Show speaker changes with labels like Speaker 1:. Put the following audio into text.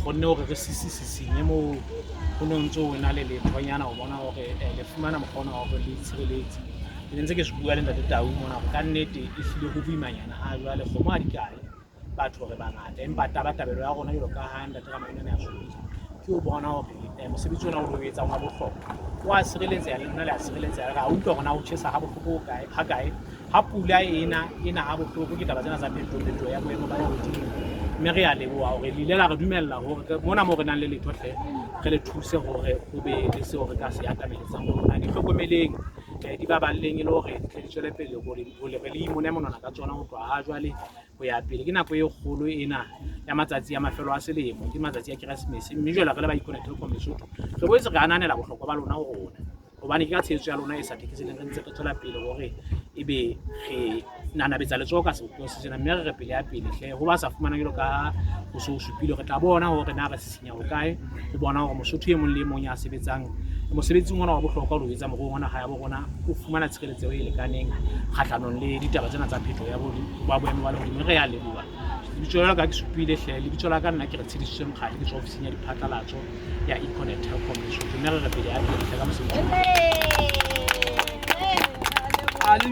Speaker 1: kgonne hore re sisisinye mo ho nontso o na le lethonyana o bona hore le fumana mokgona wa hore le tshireletse ke ntse ke se bua le ntate Tau mona ka nnete e hlile ho boimanyana ha jwale kgomo ha di kae batho re bangata empa tabelo ya rona jalo ka ha ntate Ramalena ya shobile ke o bona hore mosebetsi ona o etsang wa bohlokwa wa sireletseha le nna le a sireletseha ra utlwa hore na o tjhesa ha bohloko kae ha kae ha pula ena ha bohloko ke taba tsena tsa phetoho ya boemo ba lehodimo mme re a leboha hore le ile la re dumella hore mona mo re nang le letho hle re le thuse hore ho be le seo re ka se atameletsang rona di hlokomeleng di baballeng e le hore di tswele pele ho le re le imone monana ka tsona ho tloha ha jwale ho ya pele ke nako e kgolo ena ya matsatsi a mafelo a selemo ke matsatsi a Keresemese mme jwale re le ba Iconnect Telkom Lesotho re boetse re ananela bohlokwa ba lona ho rona hobane ke ka tshehetso ya lona e sa thekiseleng re ntse re tswela pele hore ebe re nanabetsa letsoho ka sebopong se sena mme re pele ya pele hle ho ba sa fumana jalo ka ho so supile re tla bona hore na re sisinya ho kae ho bona hore Mosotho e mong le mong ya sebetsang mosebetsing ona wa bohlokwa ho etsa moruo ona ha ya bona o fumana tshireletso e lekaneng kgahlanong le ditaba tsena tsa phetoho ya boemo ba lehodimo re ya leboha lebitso la ka ke supile hle lebitso la ka nna ke re tshedisitswe mokgadi ke tswa ofising ya diphatlalatso ya Iconnect Telkom Lesotho mme re pele ya pele ka mosebetsi